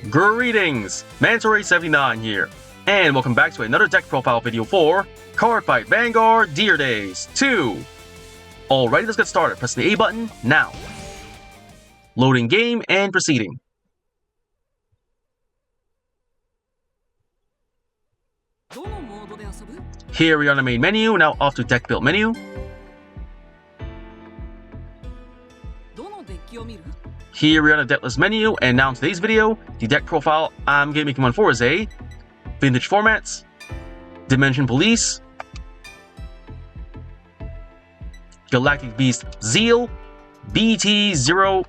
Greetings, Mantoray79 here, and welcome back to another deck profile video for Cardfight Vanguard Deer Days 2. Alrighty, let's get started. Press the A button now. Loading game and proceeding. Here we are on the main menu, now off to deck build menu. Here we are on the deck list menu, and now in today's video, the deck profile I'm going to be making one for is a Vintage Formats, Dimension Police, Galactic Beast Zeal, BT08.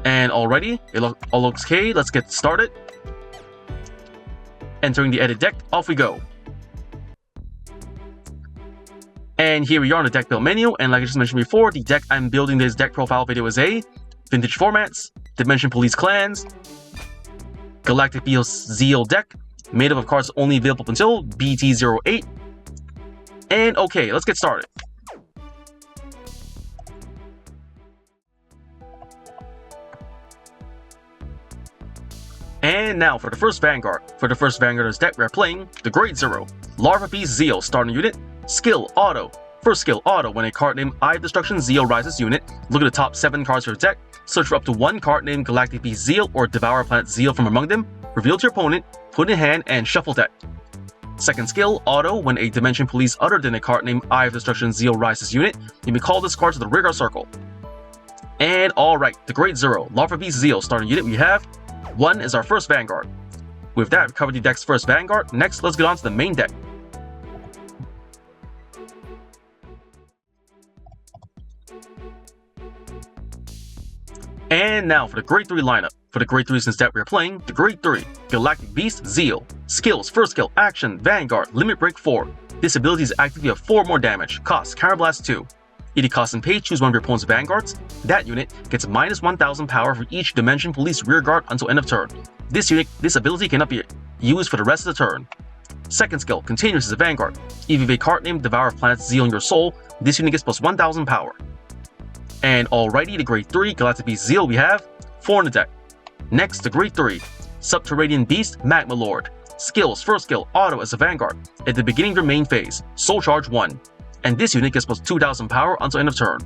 And already, it all looks okay. Let's get started. Entering the edit deck, off we go. And here we are on the deck build menu, and like I just mentioned before, the deck I'm building this deck profile video is a Vintage Formats, Dimension Police Clans, Galactic Beast Zeal deck, made up of cards only available up until BT08. And okay, let's get started. And now for the first Vanguard. For the first Vanguard's deck, we are playing the Great Zero, Larva Beast Zeal, starting unit, skill auto. First skill auto, when a card named Eye of Destruction Zeal rises unit, look at the top 7 cards of your deck, search for up to 1 card named Galactic Beast Zeal or Devour Planet Zeal from among them, reveal to your opponent, put in hand, and shuffle deck. Second skill auto, when a Dimension Police other than a card named Eye of Destruction Zeal rises unit, you may call this card to the rearguard circle. And alright, the Great Zero, Larva Beast Zeal, starting unit we have 1 is our first Vanguard. With that, we've covered the deck's first Vanguard. Next, let's get on to the main deck. And now for the Grade 3 lineup. For the Grade 3 since deck we are playing the Grade 3, Galactic Beast Zeal. Skills, first skill, action, Vanguard, limit break 4. This ability is active, you have 4 more damage. Cost, Counterblast 2. If you cost and pay, choose one of your opponent's Vanguards. That unit gets minus 1000 power for each Dimension Police rearguard until end of turn. This ability cannot be used for the rest of the turn. Second skill, continuous as a Vanguard. If you have a card named Devour Planet Zeal in your soul, this unit gets plus 1000 power. And alrighty, the Grade 3 Galactic Beast Zeal we have 4 in the deck. Next, the Grade 3 Subterranean Beast Magma Lord. Skills, first skill, auto as a Vanguard. At the beginning of your main phase, Soul Charge 1. And this unit gets plus 2000 power until end of turn.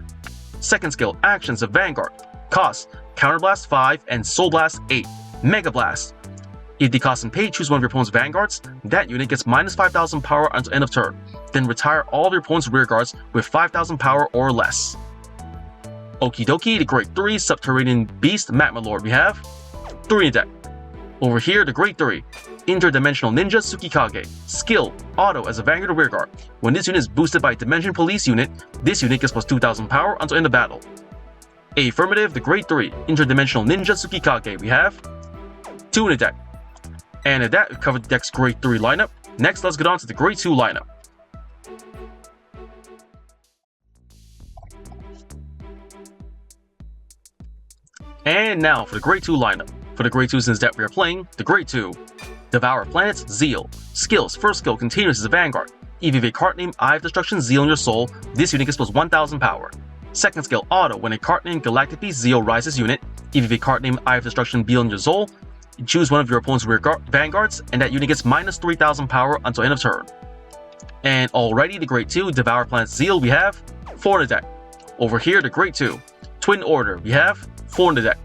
Second skill, actions of Vanguard. Cost, Counterblast 5 and Soul Blast 8. Mega Blast. If the cost and pay, choose one of your opponent's Vanguards. That unit gets minus 5000 power until end of turn. Then retire all of your opponent's rearguards with 5000 power or less. Okie dokie, the Grade 3 Subterranean Beast Magma Lord we have 3 in the deck. Over here, the Grade 3 Interdimensional Ninja Tsukikage. Skill, auto as a Vanguard or rearguard. When this unit is boosted by a Dimension Police unit, this unit gets plus 2000 power until end of battle. Affirmative, the Grade 3 Interdimensional Ninja Tsukikage we have 2 in the deck. And at that, we've covered the deck's Grade 3 lineup. Next, let's get on to the Grade 2 lineup. And now for the Grade 2 lineup. For the Grade 2 since deck we are playing the Grade 2 Devour Planets Zeal. Skills, first skill, continuous as a Vanguard. If you have a card named Eye of Destruction Zeal in your soul, this unit gets plus 1000 power. Second skill, auto, when a card named Galactic Beast Zeal rises unit. If you have a card named Eye of Destruction Zeal in your soul, choose one of your opponent's Vanguards, and that unit gets minus 3000 power until end of turn. And already the Grade 2 Devour Planets Zeal we have 4 in the deck. Over here, the Grade 2 Twin Order we have 4 in the deck.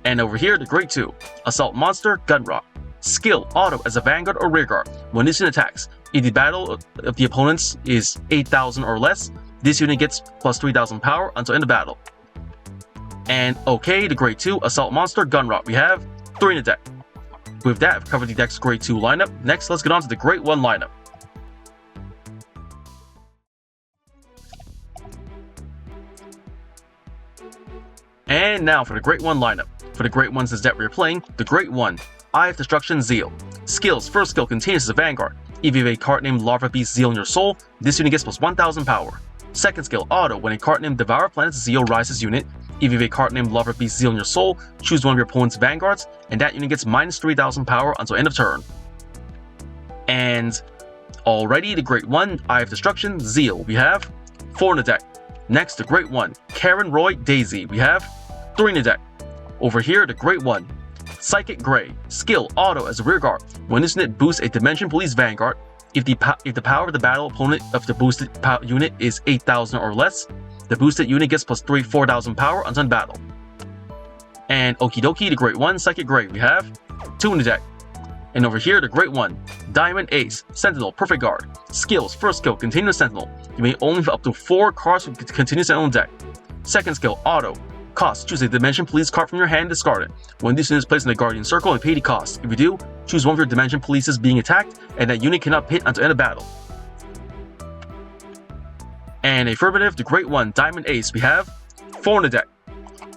And over here, the Grade 2 Assault Monster Gunrock. Skill, auto as a Vanguard or rearguard. When this unit attacks, if the battle of the opponents is 8000 or less, this unit gets plus 3000 power until end of battle. And okay, the Grade 2 Assault Monster Gunrock we have 3 in the deck. With that, I've covered the deck's Grade 2 lineup. Next, let's get on to the Grade 1 lineup. And now for the Grade 1 lineup. For the Grade 1 since deck we are playing the Grade 1 Eye of Destruction Zeal. Skills, first skill, continuous as a Vanguard. If you have a card named Larva Beast Zeal in your soul, this unit gets plus 1000 power. Second skill, auto, when a card named Devour Planet Zeal rises unit. If you have a card named Larva Beast Zeal in your soul, choose one of your opponent's Vanguards, and that unit gets minus 3000 power until end of turn. And already the Grade 1 Eye of Destruction Zeal we have 4 in the deck. Next, the Great One, Karen Roy Daisy. We have 3 in the deck. Over here, the Great One. Psychic Gray. Skill, auto as a rearguard. When this unit boosts a Dimension Police Vanguard, if the power of the battle opponent of the boosted unit is 8,000 or less, the boosted unit gets +3 4,000 power until battle. And okie dokie, the Great One, Psychic Gray. We have 2 in the deck. And over here, the Great One. Diamond Ace. Sentinel, Perfect Guard. Skills, first skill, Continuous Sentinel. You may only have up to 4 cards with Continuous Sentinel deck. Second skill, Auto. Cost, choose a Dimension Police card from your hand and discard it. When this unit is placed in the Guardian Circle and pay the cost. If you do, choose one of your Dimension Polices being attacked, and that unit cannot hit until end of battle. And affirmative, the Great One, Diamond Ace. We have 4 in the deck.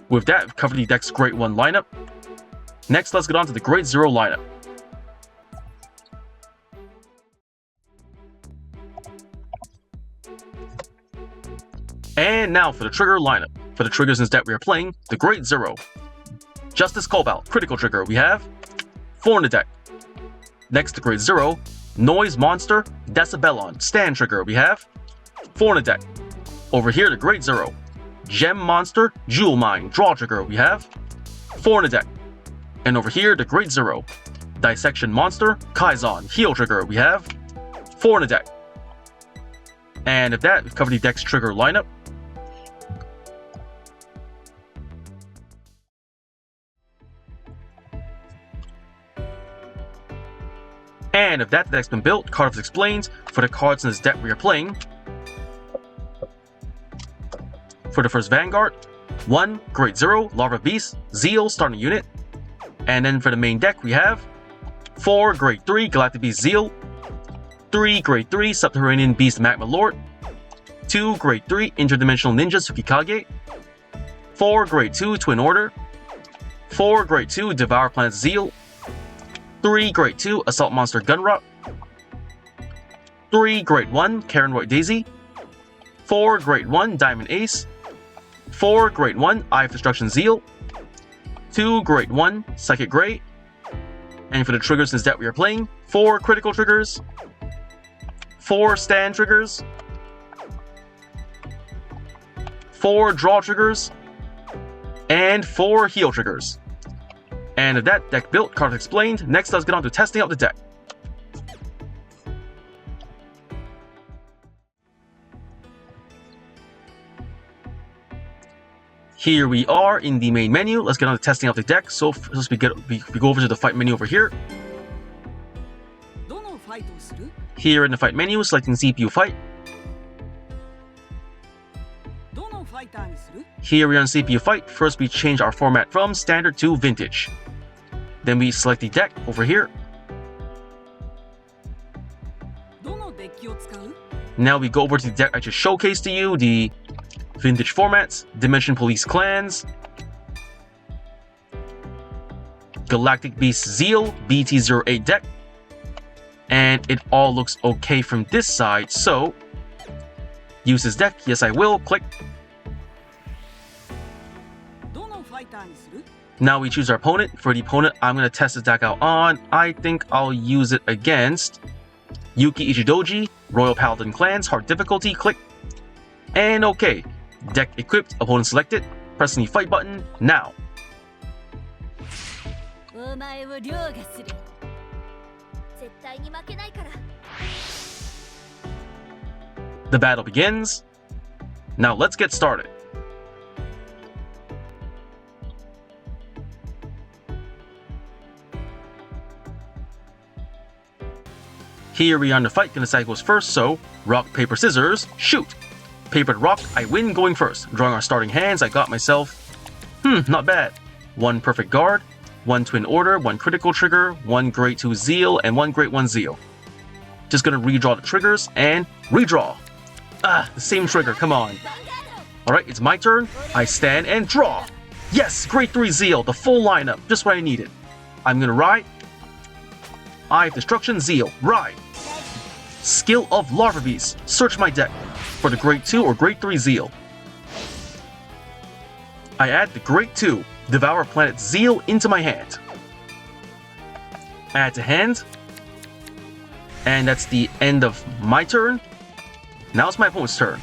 With that, we've covered the deck's Great One lineup. Next, let's get on to the Great Zero lineup. And now for the trigger lineup. For the triggers in this deck we are playing, the Great Zero. Justice Cobalt, critical trigger. We have 4 in the deck. Next, the Great Zero. Noise Monster, Decibelon, stand trigger. We have 4 in the deck. Over here, the Great Zero. Gem Monster, Jewel Mine, draw trigger. We have 4 in the deck. And over here, the Great Zero. Dissection Monster, Kaizon, heal trigger. We have 4 in the deck. And with that, we've covered the deck's trigger lineup. And if that deck's been built, Cardfight explains for the cards in this deck we are playing. For the first Vanguard, 1 Great Zero, Larva Beast, Zeal, starting unit. And then for the main deck we have 4 Great 3, Galactic Beast Zeal, 3 Great 3, Subterranean Beast Magma Lord, 2 Great 3, Interdimensional Ninja Tsukikage, 4 Great 2, Twin Order, 4 Great 2, Devour Planet Zeal, 3 Great 2, Assault Monster Gunrock, 3 Great 1, Karen Roy Daisy, 4 Great 1, Diamond Ace, 4 Great 1, Eye of Destruction Zeal, 2 Great 1, Psychic Gray, and for the triggers in this deck we are playing, 4 critical triggers, 4 stand triggers, 4 draw triggers, and 4 heal triggers. And if that deck built, Cardfight explained, next let's get on to testing out the deck. Here we are in the main menu. Let's get on to testing out the deck. So first we go over to the fight menu over here. Here in the fight menu, selecting CPU fight. Here we are on CPU fight. First we change our format from standard to vintage. Then we select the deck over here. Now we go over to the deck I just showcased to you, the vintage formats, Dimension Police Clans, Galactic Beast Zeal, BT08 deck, and it all looks okay from this side, so use this deck, yes I will, click. Now we choose our opponent. For the opponent, I'm going to test this deck out on. I think I'll use it against Yuki Ichidoji, Royal Paladin Clans, hard difficulty, click. And okay, deck equipped, opponent selected, pressing the fight button now. The battle begins. Now let's get started. Here we are in the fight, gonna decide who goes first, so rock, paper, scissors, shoot! Paper to rock, I win going first. Drawing our starting hands, I got myself, not bad. 1 perfect guard, 1 twin order, 1 critical trigger, 1 great 2 zeal, and 1 great 1 zeal. Just gonna redraw the triggers, and redraw! The same trigger, come on. Alright, it's my turn, I stand and draw! Yes, great 3 zeal, the full lineup, just what I needed. I'm gonna ride. Eye of Destruction Zeal, ride! Skill of Larva Beast, search my deck for the Great 2 or Great 3 Zeal. I add the Great 2, Devour Planet Zeal into my hand. Add to hand. And that's the end of my turn. Now it's my opponent's turn.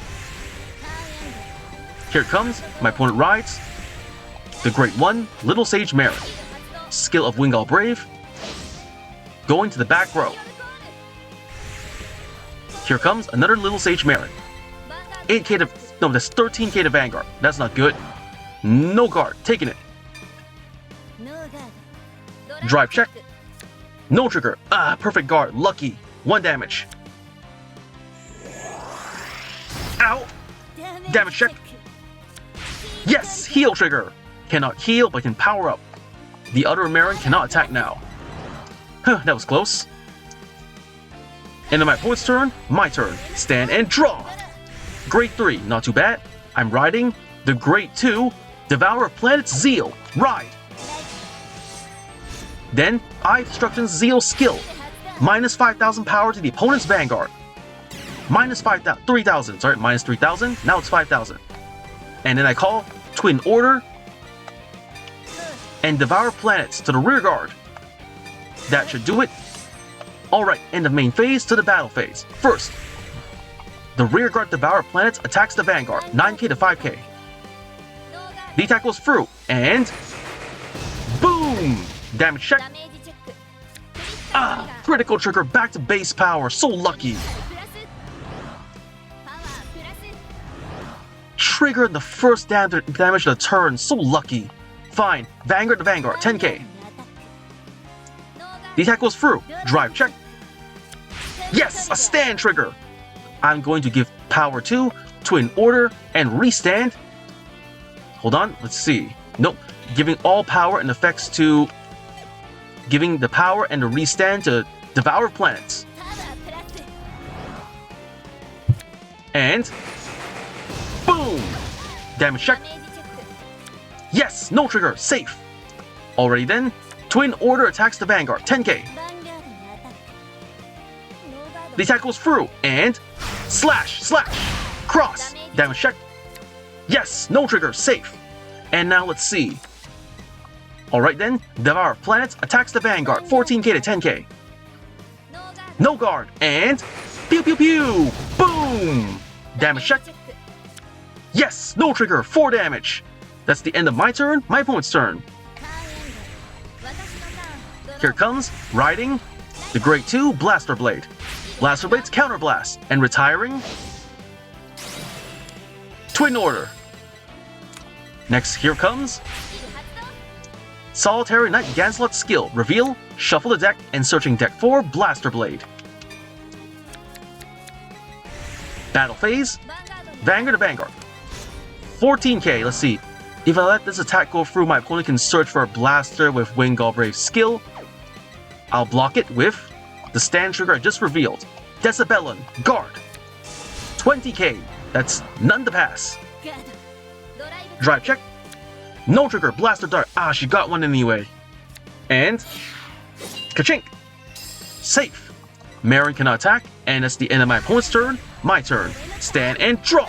Here it comes, my opponent rides. The Great One, Little Sage Marin. Skill of Wingal Brave. Going to the back row. Here comes another Little Sage Marin. 8k to... No, that's 13k to Vanguard. That's not good. No guard. Taking it. Drive check. No trigger. Ah, perfect guard. Lucky. 1 damage. Ow. Damage check. Yes! Heal trigger. Cannot heal, but can power up. The other Marin cannot attack now. Huh, that was close. End of my opponent's turn. My turn. Stand and draw. Grade 3. Not too bad. I'm riding the Grade 2. Devour of Planets Zeal. Ride. Then, Eye Destruction Zeal skill. Minus 5,000 power to the opponent's Vanguard. Minus 3,000. Sorry, minus 3,000. Now it's 5,000. And then I call Twin Order and Devour Planets to the rear guard. That should do it. Alright, end of main phase to the battle phase. First, the rear guard Devour Planets attacks the Vanguard. 9k to 5k. The attack goes through, and boom! Damage check. Ah, critical trigger back to base power. So lucky. Trigger the first damage of the turn. So lucky. Fine. Vanguard to Vanguard. 10k. The attack goes through. Drive check. Yes! A stand trigger. I'm going to give power to Twin Order and restand. Hold on. Let's see. Nope. Giving all power and effects to... Giving the power and the restand to Devour Planets. And... Boom! Damage check. Yes! No trigger. Safe. Alrighty then. Twin Order attacks the Vanguard. 10k. The attack goes through. And... Slash! Slash! Cross! Damage check. Yes! No trigger. Safe. And now let's see. Alright then. Devour Planets attacks the Vanguard. 14k to 10k. No guard. And... Pew pew pew! Boom! Damage check. Yes! No trigger! 4 damage! That's the end of my turn, my opponent's turn. Here comes, riding, the Grade 2 Blaster Blade. Blaster Blade's Counter Blast, and retiring, Twin Order. Next, here comes, Solitary Knight Ganslot skill. Reveal, shuffle the deck, and searching deck for Blaster Blade. Battle phase, Vanguard to Vanguard. 14k, let's see. If I let this attack go through, my opponent can search for a blaster with Wingal Brave skill. I'll block it with the stand trigger I just revealed. Decibellum, guard. 20k, that's none to pass. Drive check. No trigger, blaster dart. Ah, she got one anyway. And ka-chink. Safe. Marin cannot attack, and that's the end of my opponent's turn. My turn. Stand and draw.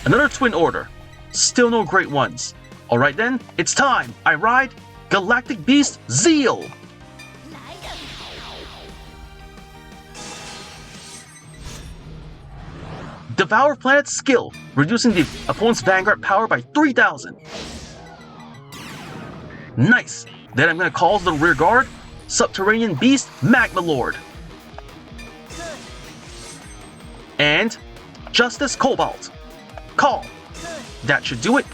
Another Twin Order. Still no great ones. Alright then, it's time. I ride Galactic Beast Zeal. Devour Planets skill, reducing the opponent's Vanguard power by 3,000. Nice. Then I'm going to call the rear guard Subterranean Beast Magma Lord. And Justice Cobalt. Call. That should do it.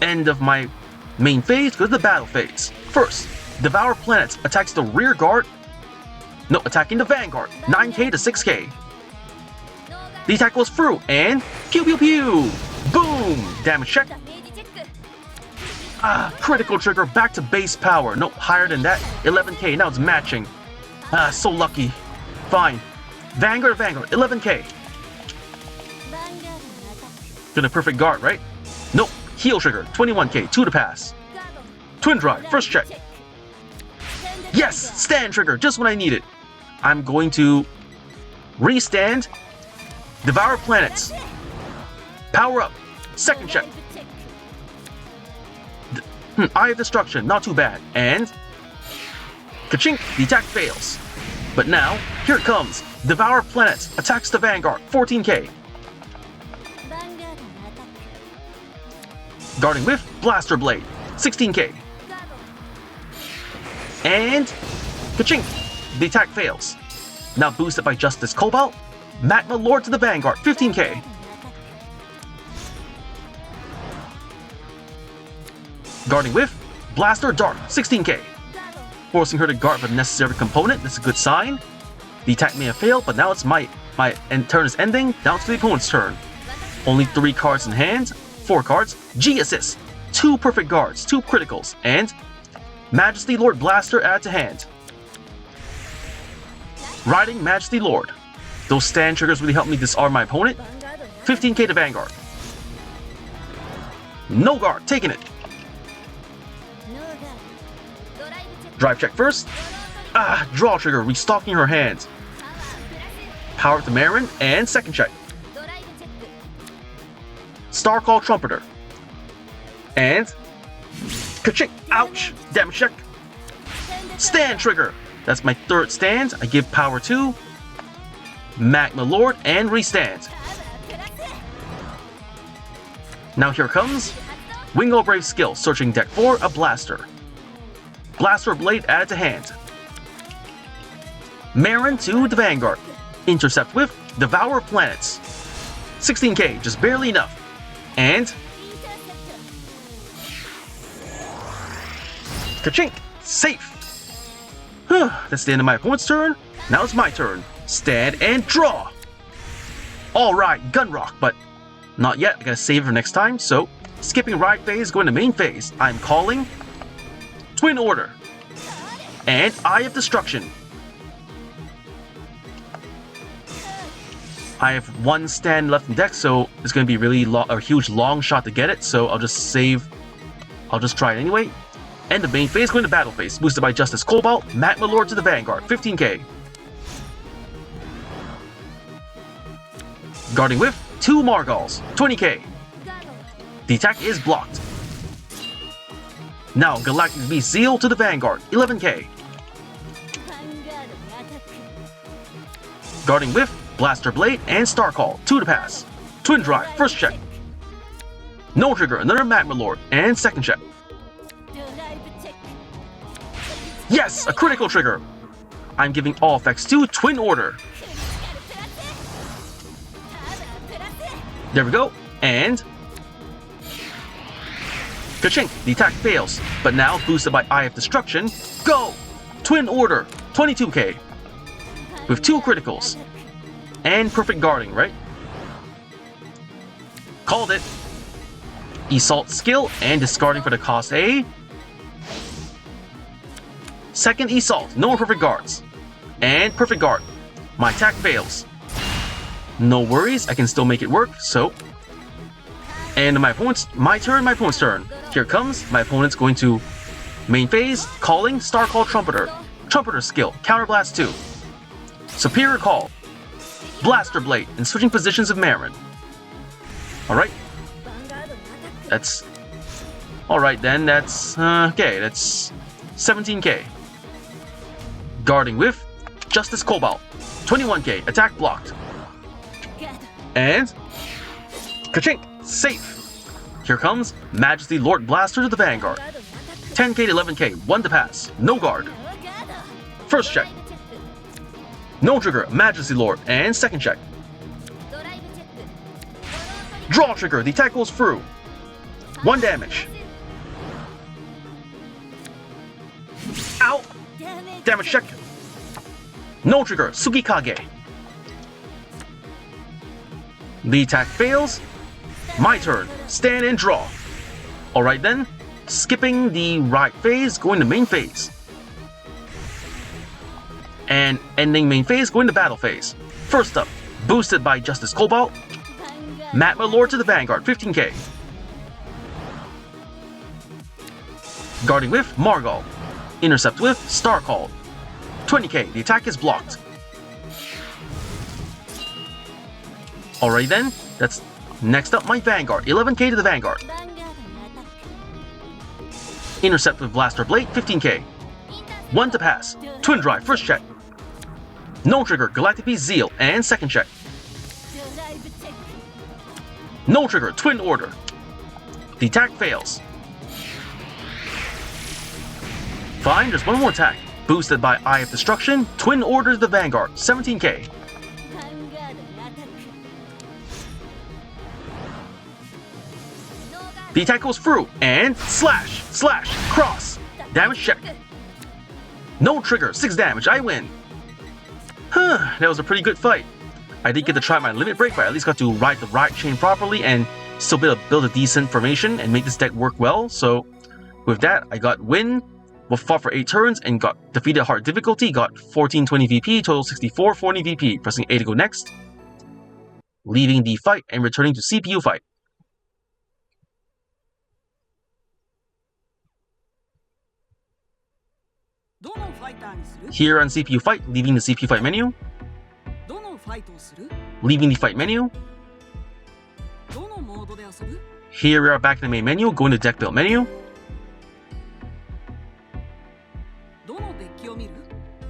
End of my main phase, go to the battle phase. First, Devour Planets attacks the rear guard. No, attacking the Vanguard. 9k to 6k. The attack goes through, and pew pew pew! Boom! Damage check. Ah, critical trigger back to base power. No, higher than that. 11k, now it's matching. Ah, so lucky. Fine. Vanguard to Vanguard, 11k. Did a perfect guard, right? Nope. Heal trigger, 21k, 2 to pass. Twin drive, first check. Yes! Stand trigger, just when I need it. I'm going to restand. Devour Planets. Power up. Second check. Eye of Destruction, not too bad. And ka-chink, the attack fails. But now, here it comes. Devour Planets attacks the Vanguard, 14k. Guarding with Blaster Blade. 16k. And ka-chink! The attack fails. Now boosted by Justice Cobalt, Magma Lord to the Vanguard, 15k. Guarding with Blaster Dart, 16k. Forcing her to guard with a necessary component, that's a good sign. The attack may have failed, but now it's my turn is ending, down to the opponent's turn. Only 3 cards in hand, 4 cards, G assist, 2 perfect guards, 2 criticals, and Majesty Lord Blaster added to hand. Riding Majesty Lord. Those stand triggers really help me disarm my opponent. 15k to Vanguard. No guard, taking it. Drive check first. Draw trigger, restocking her hand. Power to Marin, and second check. Star Call Trumpeter. And ka-chink! Ouch! Damage check. Stand trigger. That's my 3rd stand. I give power to Magma Lord and restand. Now here comes Wingo Brave skill, searching deck for a blaster. Blaster Blade added to hand. Marin to the Vanguard. Intercept with Devour Planets. 16k, just barely enough. And ka-chink! Safe! That's the end of my opponent's turn. Now it's my turn. Stand and draw! Alright, Gun Rock, but not yet. I gotta save it for next time, so skipping ride phase, going to main phase. I'm calling Twin Order and Eye of Destruction. I have 1 stand left in deck, so it's going to be really a huge long shot to get it, so I'll just save. I'll just try it anyway. And the main phase going to battle phase, boosted by Justice Cobalt, Magma Lord to the Vanguard, 15k. Guarding with 2 Margals, 20k. The attack is blocked. Now Galactic Beast Zeal to the Vanguard, 11k. Guarding with Blaster Blade and Star Call, 2 to pass. Twin Drive, first check. No trigger, another Magma Lord, and second check. Yes, a critical trigger. I'm giving all effects to Twin Order. There we go, and ka-chink! The attack fails, but now boosted by Eye of Destruction. Go! Twin Order, 22k. With 2 criticals. And perfect guarding, right? Called it. Assault skill and discarding for the cost A. Second Assault, no more perfect guards. And perfect guard. My attack fails. No worries, I can still make it work, so. And my opponent's turn. Here comes, my opponent's going to main phase, calling Star Call Trumpeter. Trumpeter skill, Counterblast 2. Superior Call. Blaster Blade, and switching positions of Marin. Alright. That's... Alright then, that's... okay, that's 17k. Guarding with Justice Cobalt. 21k, attack blocked. And... ka-chink! Safe! Here comes Majesty Lord Blaster to the Vanguard. 10k to 11k, 1 to pass, no guard. First check. No trigger, Majesty Lord, and second check. Draw trigger, the attack goes through. 1 damage. Ow! Damage check. No trigger, Tsukikage. The attack fails. My turn, stand and draw. Alright then, skipping the ride phase, going to main phase. And ending main phase, going to battle phase. First up, boosted by Justice Cobalt, Magma Lord to the Vanguard, 15k. Guarding with Margal. Intercept with Star Call, 20k. The attack is blocked. Alright then, that's next up my Vanguard, 11k to the Vanguard. Intercept with Blaster Blade, 15k. 1 to pass, Twin Drive, first check. No trigger, Galactic Beast Zeal, and second check. No trigger, Twin Order. The attack fails. Fine, there's one more attack. Boosted by Eye of Destruction, Twin Orders the Vanguard, 17k. The attack goes through, and slash, slash, cross. Damage check. No trigger, 6 damage, I win. That was a pretty good fight. I did get to try my limit break, but I at least got to ride the riot chain properly and still be able to build a decent formation and make this deck work well. So with that, I got win, fought for 8 turns and got defeated hard difficulty, got 1420 VP, total 6440 VP, pressing A to go next, leaving the fight and returning to CPU fight. Here on CPU fight, leaving the CPU fight menu, leaving the fight menu. Here we are back in the main menu, going to deck build menu.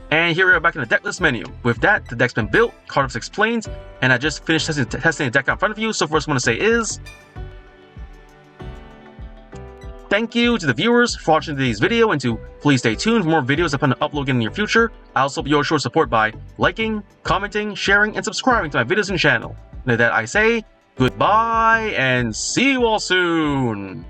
And here we are back in the deck list menu. With that, the deck's been built, card list explained, and I just finished testing the deck out in front of you. So first I want to say is thank you to the viewers for watching today's video, and to please stay tuned for more videos I plan to upload in the near future. I also hope you all show support by liking, commenting, sharing, and subscribing to my videos and channel. And with that I say goodbye and see you all soon.